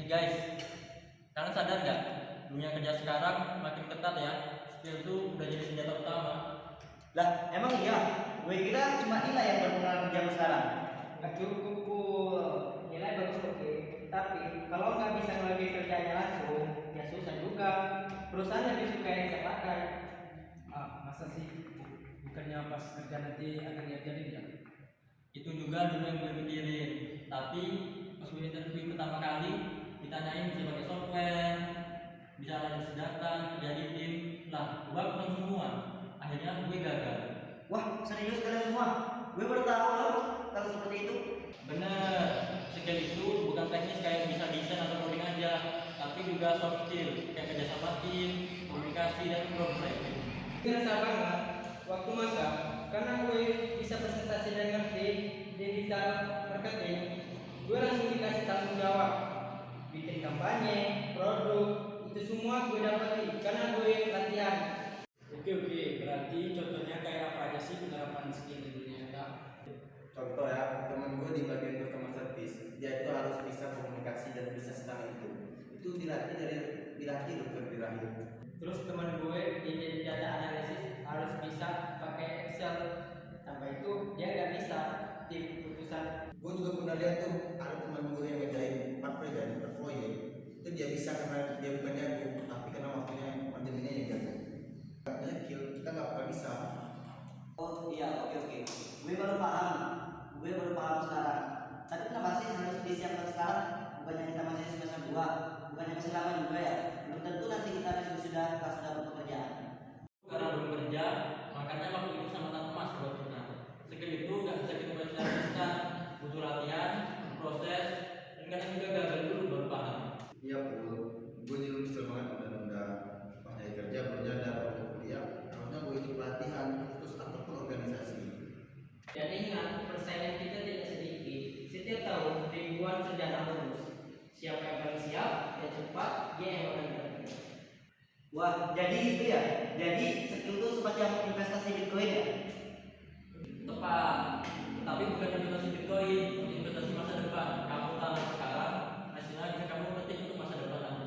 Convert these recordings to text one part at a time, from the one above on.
guys, kalian sadar nggak? Dunia kerja sekarang makin ketat ya. Skill itu udah jadi senjata utama. Lah, emang iya? Gue kira cuma nilai yang berpengaruh jam sekarang. Nggak cukup pul, nilai bagus oke, tapi kalau nggak bisa ngelagi kerjanya langsung, ya susah juga. Perusahaan lebih suka yang saya pakai. Masa sih? Bukannya pas kerja nanti akan diajarin ya? Itu juga dulu yang gue pikirin. Tapi pas gue interview pertama kali, ditanyain bisa pakai software, bisa analisa data, kerja di tim. Lah, gue bukan semua. Akhirnya gue gagal. Wah, serius kalian semua? Gue baru tahu loh kalau seperti itu. Bener, skill itu bukan teknis kayak bisa desain atau coding aja, tapi juga soft skill kayak kerja sama tim, komunikasi dan problem. Ngerasa banget waktu masak, karena gue bisa presentasi dan ngerti digital marketing, gue langsung dikasih tanggung jawab, bikin kampanye, produk, itu semua gue dapetin karena gue latihan. Oke, berarti contohnya kayak apa aja sih penerapan skill di dunia nyata? Contoh ya, temen gue di bagian customer service, dia itu harus bisa komunikasi dan bisa setara itu dilatih dokter birahi. Terus teman gue yang jadi data analisis harus bisa pakai Excel, tanpa itu dia nggak bisa tim keputusan. Gue juga pernah lihat tuh ada teman gue yang ngerjain 4 proyek, itu dia bisa karena dia bukan jago, tapi karena waktunya pandeminya yang jago. Katanya skill kita nggak bakal bisa. Oh iya, oke. Gue baru paham sekarang. Tapi kenapa sih harus disiapkan sekarang? Bukannya kita masih semester 2, bukannya masih lama juga ya? Belum tentu nanti kita sudah pas dapat pekerjaan. Karena belum kerja, makanya waktu itu sama tanpa emas buat kita. Skill itu nggak bisa kita baca instan, butuh latihan, proses, dan kadang juga gagal dulu baru paham. Iya pul, gue dulu bisa banget udah pas dari kerja baru nyadar waktu kuliah, harusnya gue ikut pelatihan khusus ataupun organisasi. Dan ingat, persaingan kita tidak sedikit. Setiap tahun ribuan sarjana lulus. Siapa yang paling siap dan cepat, dia yang akan berhasil. Wah, jadi itu ya? Jadi skill itu semacam investasi Bitcoin ya? Tepat, tapi bukan investasi Bitcoin, investasi masa depan. Kamu tanam sekarang, hasilnya bisa kamu petik untuk masa depan nanti.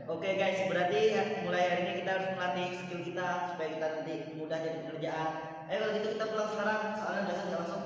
Oke guys, berarti mulai hari ini kita harus melatih skill kita supaya kita nanti mudah jadi pekerjaan. Ayo kalau gitu kita pulang sekarang, soalnya udah sampai langsung.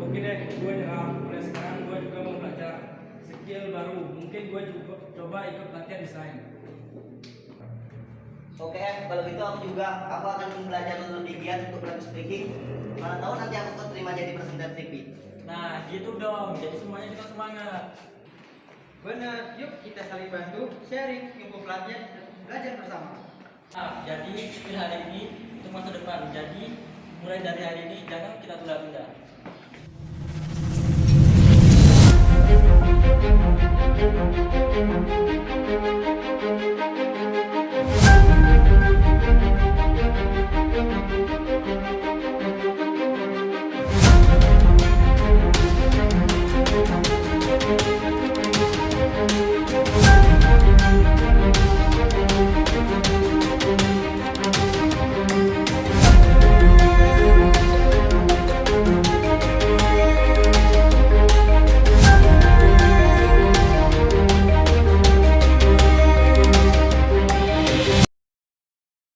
Oke deh, gue nyerah. Mulai sekarang gue juga mau belajar skill baru. Mungkin gue juga coba ikut latihan desain. Oke, kalau gitu aku akan belajar lebih giat untuk public speaking. Mana tahu nanti aku terima jadi presenter TV. Nah, gitu dong. Jadi semuanya kita semangat. Benar, yuk kita saling bantu, sharing, info pelatihan, dan belajar bersama. Nah, jadi skill hari ini untuk masa depan. Jadi mulai dari hari ini jangan kita tunda-tunda.